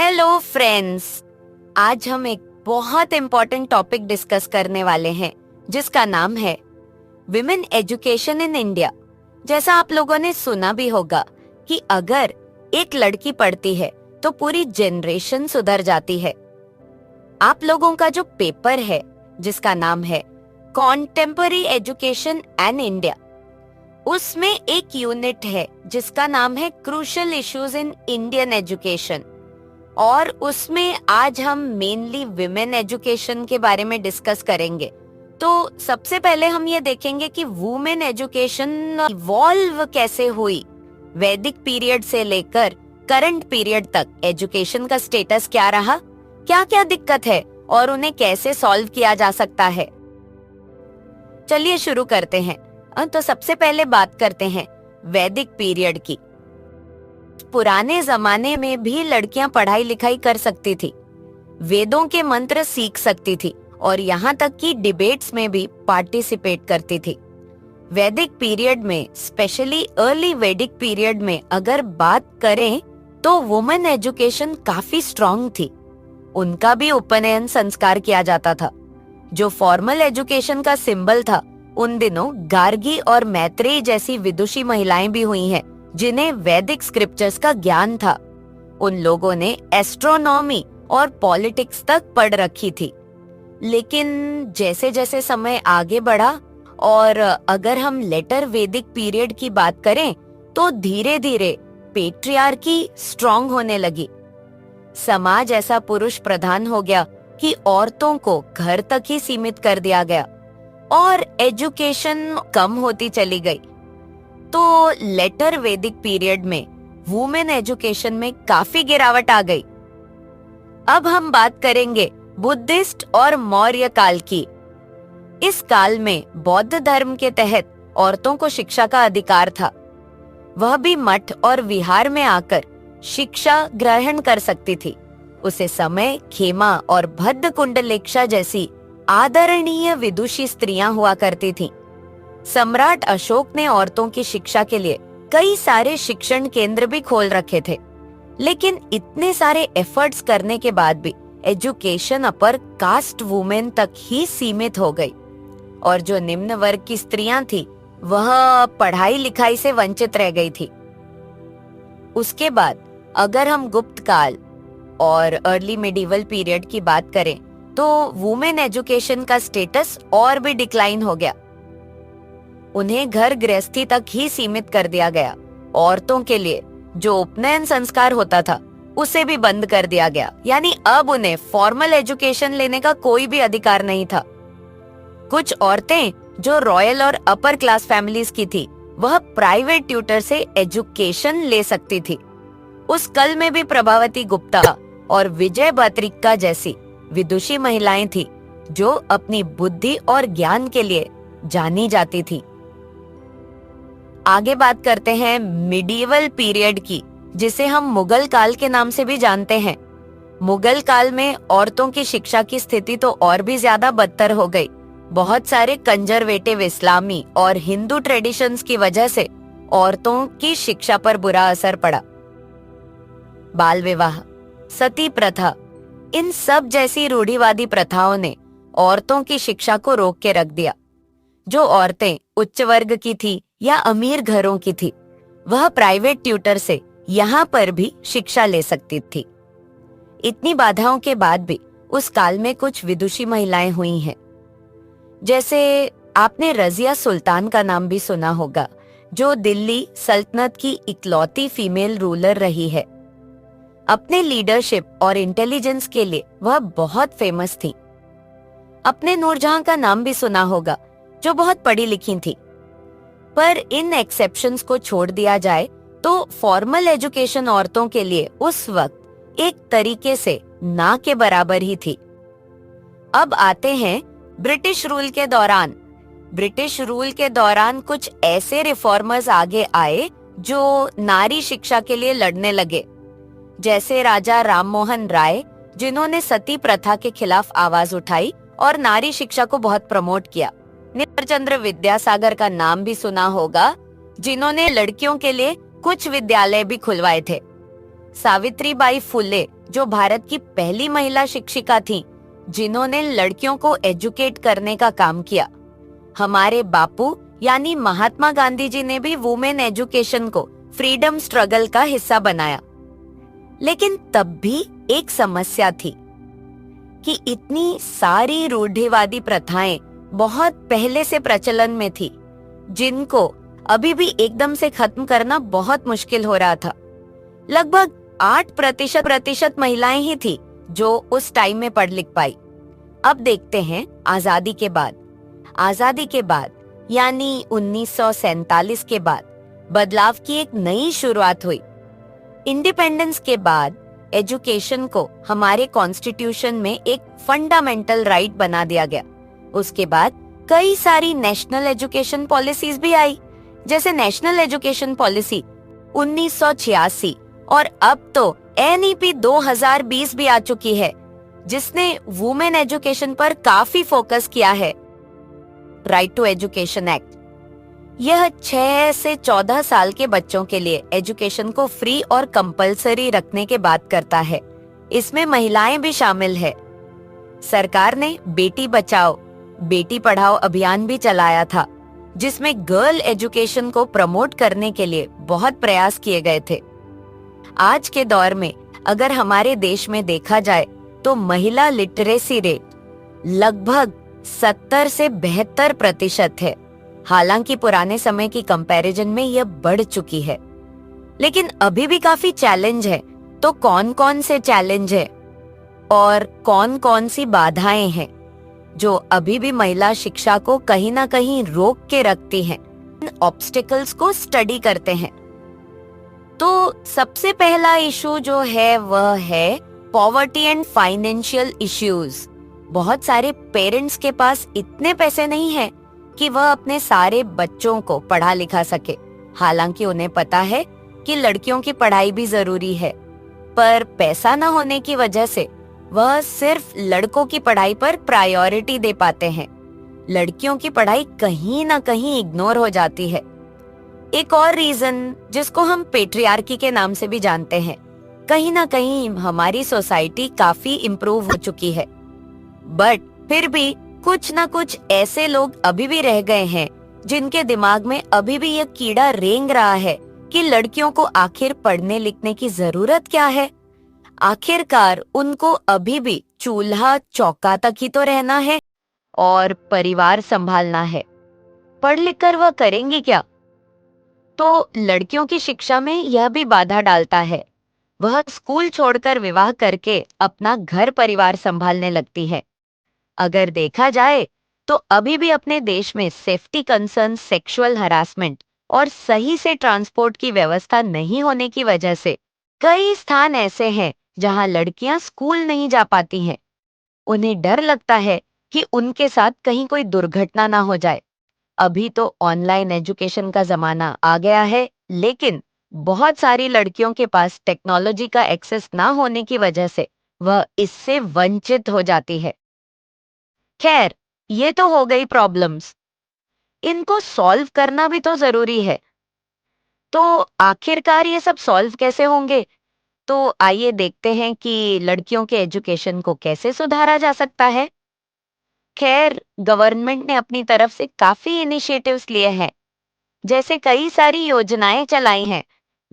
Hello friends, आज हम एक बहुत इम्पोर्टेंट टॉपिक डिस्कस करने वाले हैं जिसका नाम है विमेन एजुकेशन इन इंडिया। जैसा आप लोगों ने सुना भी होगा कि अगर एक लड़की पढ़ती है तो पूरी जनरेशन सुधर जाती है। आप लोगों का जो पेपर है जिसका नाम है कॉन्टेम्पररी एजुकेशन एंड इंडिया, उसमें एक यूनिट है जिसका नाम है crucial issues in Indian education, और उसमें आज हम मेनली विमेन एजुकेशन के बारे में डिस्कस करेंगे। तो सबसे पहले हम ये देखेंगे कि वुमेन एजुकेशन इवॉल्व कैसे हुई, वैदिक पीरियड से लेकर करंट पीरियड तक एजुकेशन का स्टेटस क्या रहा, क्या क्या दिक्कत है और उन्हें कैसे सॉल्व किया जा सकता है। चलिए शुरू करते हैं। तो सबसे पहले बात करते हैं वैदिक पीरियड की। पुराने जमाने में भी लड़कियां पढ़ाई लिखाई कर सकती थी, वेदों के मंत्र सीख सकती थी और यहाँ तक कि डिबेट्स में भी पार्टिसिपेट करती थी। वैदिक पीरियड में, स्पेशली अर्ली वैदिक पीरियड में अगर बात करें तो वुमेन एजुकेशन काफी स्ट्रांग थी। उनका भी उपनयन संस्कार किया जाता था। जो फॉर्मल एजुकेशन का सिंबल था, उन दिनों गार्गी और मैत्रेयी जैसी विदुषी महिलाएं भी हुई हैं जिन्हें वैदिक स्क्रिप्चर्स का ज्ञान था। उन लोगों ने एस्ट्रोनॉमी और पॉलिटिक्स तक पढ़ रखी थी। लेकिन जैसे जैसे समय आगे बढ़ा और अगर हम लेटर वैदिक पीरियड की बात करें तो धीरे धीरे पेट्रियार्की स्ट्रांग होने लगी। समाज ऐसा पुरुष प्रधान हो गया कि औरतों को घर तक ही सीमित कर दिया गया और एजुकेशन कम होती चली गई। तो लेटर वैदिक पीरियड में वुमेन एजुकेशन में काफी गिरावट आ गई। अब हम बात करेंगे बुद्धिस्ट और मौर्य काल की। इस काल में बौद्ध धर्म के तहत औरतों को शिक्षा का अधिकार था। वह भी मठ और विहार में आकर शिक्षा ग्रहण कर सकती थी। उसे समय खेमा और भद्द कुंडलेक्षा जैसी आदरणीय विदुषी स्त्रियां हुआ करती थीं। सम्राट अशोक ने औरतों की शिक्षा के लिए कई सारे शिक्षण केंद्र भी खोल रखे थे, लेकिन इतने सारे एफर्ट्स करने के बाद भी एजुकेशन अपर कास्ट वुमेन तक ही सीमित हो गई और जो निम्न वर्ग की स्त्रियां थी वह पढ़ाई लिखाई से वंचित रह गई थी। उसके बाद अगर हम गुप्त काल और अर्ली मिडिवल पीरियड की बात करें तो वुमेन एजुकेशन का स्टेटस और भी डिक्लाइन हो गया। उन्हें घर गृहस्थी तक ही सीमित कर दिया गया। औरतों के लिए जो उपनयन संस्कार होता था उसे भी बंद कर दिया गया, यानी अब उन्हें फॉर्मल एजुकेशन लेने का कोई भी अधिकार नहीं था। कुछ औरतें जो रॉयल और अपर क्लास फैमिलीज की थी वह प्राइवेट ट्यूटर से एजुकेशन ले सकती थी। उस कल में भी प्रभावती गुप्ता और विजय बत्रिका जैसी विदुषी महिलाएं थी जो अपनी बुद्धि और ज्ञान के लिए जानी जाती थी। आगे बात करते हैं मिडिवल पीरियड की, जिसे हम मुगल काल के नाम से भी जानते हैं। मुगल काल में औरतों की शिक्षा की स्थिति तो और भी ज्यादा बदतर हो गई। बहुत सारे कंजर्वेटिव इस्लामी और हिंदू ट्रेडिशंस की वजह से औरतों की शिक्षा पर बुरा असर पड़ा। बाल विवाह, सती प्रथा, इन सब जैसी रूढ़िवादी प्रथाओं ने औरतों की शिक्षा को रोक के रख दिया। जो औरतें उच्च वर्ग की थी या अमीर घरों की थी वह प्राइवेट ट्यूटर से यहाँ पर भी शिक्षा ले सकती थी। इतनी बाधाओं के बाद भी उस काल में कुछ विदुषी महिलाएं हुई हैं। जैसे आपने रजिया सुल्तान का नाम भी सुना होगा, जो दिल्ली सल्तनत की इकलौती फीमेल रूलर रही है। अपने लीडरशिप और इंटेलिजेंस के लिए वह बहुत फेमस थी। अपने नूरजहां का नाम भी सुना होगा, जो बहुत पढ़ी लिखी थी। पर इन एक्सेप्शंस को छोड़ दिया जाए तो फॉर्मल एजुकेशन औरतों के लिए उस वक्त एक तरीके से ना के बराबर ही थी। अब आते हैं ब्रिटिश रूल के दौरान। ब्रिटिश रूल के दौरान कुछ ऐसे रिफॉर्मर्स आगे आए जो नारी शिक्षा के लिए लड़ने लगे, जैसे राजा राममोहन राय, जिन्होंने सती प्रथा के खिलाफ आवाज उठाई और नारी शिक्षा को बहुत प्रमोट किया। निरचंद्र विद्यासागर का नाम भी सुना होगा, जिन्होंने लड़कियों के लिए कुछ विद्यालय भी खुलवाए थे। सावित्रीबाई फुले जो भारत की पहली महिला शिक्षिका थी, जिन्होंने लड़कियों को एजुकेट करने का काम किया। हमारे बापू यानी महात्मा गांधी जी ने भी वुमेन एजुकेशन को फ्रीडम स्ट्रगल का हिस्सा बनाया। लेकिन तब भी एक समस्या थी कि इतनी सारी रूढ़िवादी प्रथाएं बहुत पहले से प्रचलन में थी, जिनको अभी भी एकदम से खत्म करना बहुत मुश्किल हो रहा था। लगभग 8% महिलाएं ही थी जो उस टाइम में पढ़ लिख पाई। अब देखते हैं आजादी के बाद। आजादी के बाद यानी 1947 के बाद बदलाव की एक नई शुरुआत हुई। इंडिपेंडेंस के बाद एजुकेशन को हमारे कॉन्स्टिट्यूशन में एक फंडामेंटल राइट बना दिया गया। उसके बाद कई सारी नेशनल एजुकेशन पॉलिसीज भी आई, जैसे नेशनल एजुकेशन पॉलिसी 1986 और अब तो NEP 2020 भी आ चुकी है, जिसने वुमेन एजुकेशन पर काफी फोकस किया है। राइट टू एजुकेशन एक्ट यह 6 से 14 साल के बच्चों के लिए एजुकेशन को फ्री और कंपलसरी रखने की बात करता है। इसमें महिलाएं भी शामिल है। सरकार ने बेटी बचाओ बेटी पढ़ाओ अभियान भी चलाया था, जिसमें गर्ल एजुकेशन को प्रमोट करने के लिए बहुत प्रयास किए गए थे। आज के दौर में अगर हमारे देश में देखा जाए तो महिला लिटरेसी रेट लगभग 70 से 72% है। हालांकि पुराने समय की कंपैरिजन में यह बढ़ चुकी है, लेकिन अभी भी काफी चैलेंज है। तो कौन कौन से चैलेंज है और कौन कौन सी बाधाएं हैं जो अभी भी महिला शिक्षा को कहीं ना कहीं रोक के रखती हैं? इन ऑब्स्टिकल्स को स्टडी करते हैं। तो सबसे पहला इशू जो है वह है पॉवर्टी एंड फाइनेंशियल इश्यूज। बहुत सारे पेरेंट्स के पास इतने पैसे नहीं है कि वह अपने सारे बच्चों को पढ़ा लिखा सके। हालांकि उन्हें पता है कि लड़कियों की पढ़ाई भी जरूरी है, पर पैसा न होने की वजह से वह सिर्फ लड़कों की पढ़ाई पर प्रायोरिटी दे पाते हैं। लड़कियों की पढ़ाई कहीं ना कहीं इग्नोर हो जाती है। एक और रीजन जिसको हम पेट्रियार्की के नाम से भी जानते हैं, कहीं ना कहीं हमारी सोसाइटी काफी इम्प्रूव हो चुकी है, बट फिर भी कुछ ना कुछ ऐसे लोग अभी भी रह गए हैं जिनके दिमाग में अभी भी यह कीड़ा रेंग रहा है कि लड़कियों को आखिर पढ़ने लिखने की जरूरत क्या है। आखिरकार उनको अभी भी चूल्हा चौका तक ही तो रहना है और परिवार संभालना है। पढ़ लिख कर वह करेंगी क्या? तो लड़कियों की शिक्षा में यह भी बाधा डालता है। वह स्कूल छोड़कर विवाह करके अपना घर परिवार संभालने लगती है। अगर देखा जाए तो अभी भी अपने देश में सेफ्टी कंसर्न, सेक्सुअल हरासमेंट और सही से ट्रांसपोर्ट की व्यवस्था नहीं होने की वजह से कई स्थान ऐसे हैं जहां लड़कियां स्कूल नहीं जा पाती हैं। उन्हें डर लगता है कि उनके साथ कहीं कोई दुर्घटना ना हो जाए। अभी तो ऑनलाइन एजुकेशन का जमाना आ गया है, लेकिन बहुत सारी लड़कियों के पास टेक्नोलॉजी का एक्सेस ना होने की वजह से वह इससे वंचित हो जाती है। खैर, ये तो हो गई प्रॉब्लम्स। इनको सॉल्व करना भी तो जरूरी है। तो आखिरकार ये सब सॉल्व कैसे होंगे? तो आइए देखते हैं कि लड़कियों के एजुकेशन को कैसे सुधारा जा सकता है। खैर, गवर्नमेंट ने अपनी तरफ से काफी इनिशिएटिव्स लिए हैं, जैसे कई सारी योजनाएं चलाई हैं।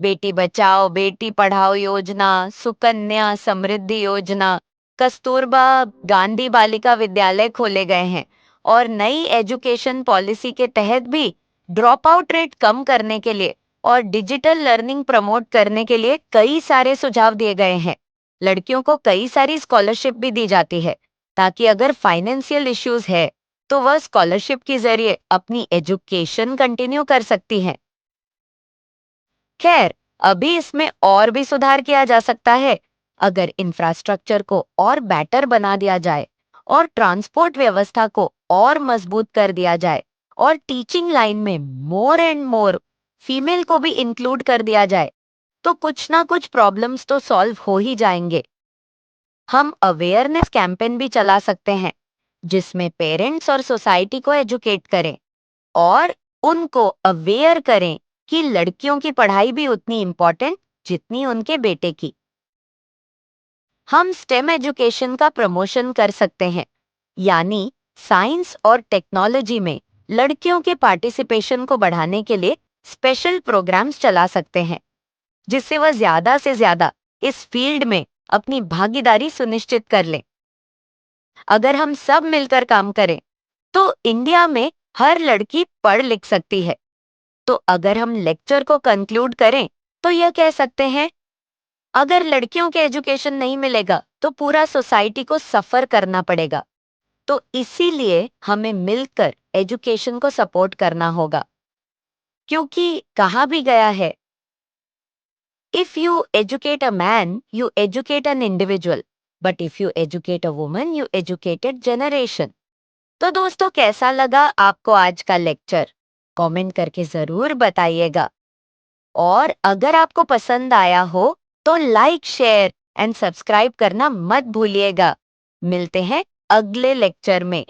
बेटी बचाओ बेटी पढ़ाओ योजना, सुकन्या समृद्धि योजना, कस्तूरबा गांधी बालिका विद्यालय खोले गए हैं और नई एजुकेशन पॉलिसी के तहत भी ड्रॉप आउट रेट कम करने के लिए और डिजिटल लर्निंग प्रमोट करने के लिए कई सारे सुझाव दिए गए हैं। लड़कियों को कई सारी स्कॉलरशिप भी दी जाती है, ताकि अगर फाइनेंशियल इश्यूज है तो वह स्कॉलरशिप के जरिए अपनी एजुकेशन कंटिन्यू कर सकती हैं। खैर, अभी इसमें और भी सुधार किया जा सकता है। अगर इंफ्रास्ट्रक्चर को और बेटर बना दिया जाए और ट्रांसपोर्ट व्यवस्था को और मजबूत कर दिया जाए और टीचिंग लाइन में मोर एंड मोर फीमेल को भी इंक्लूड कर दिया जाए, तो कुछ ना कुछ प्रॉब्लम्स तो सॉल्व हो ही जाएंगे। हम अवेयरनेस कैंपेन भी चला सकते हैं, जिसमें पेरेंट्स और सोसाइटी को एजुकेट करें और उनको अवेयर करें कि लड़कियों की पढ़ाई भी उतनी इम्पोर्टेंट जितनी उनके बेटे की। हम स्टेम एजुकेशन का प्रमोशन कर सकते हैं, यानी साइंस और टेक्नोलॉजी में लड़कियों के पार्टिसिपेशन को बढ़ाने के लिए स्पेशल प्रोग्राम्स चला सकते हैं, जिससे वह ज्यादा से ज्यादा इस फील्ड में अपनी भागीदारी सुनिश्चित कर लें। अगर हम सब मिलकर काम करें, तो इंडिया में हर लड़की पढ़ लिख सकती है। तो अगर हम लेक्चर को कंक्लूड करें, तो यह कह सकते हैं, अगर लड़कियों के एजुकेशन नहीं मिलेगा, तो पूरा सोसाइटी को सफर करना पड़ेगा। तो इसीलिए हमें मिलकर एजुकेशन को सपोर्ट करना होगा, क्योंकि कहा भी गया है, if you educate a man, you educate an individual, but if you educate a woman, you educated generation. तो दोस्तों, कैसा लगा आपको आज का लेक्चर? कमेंट करके जरूर बताइएगा। और अगर आपको पसंद आया हो, तो लाइक, शेयर एंड सब्सक्राइब करना मत भूलिएगा। मिलते हैं अगले लेक्चर में।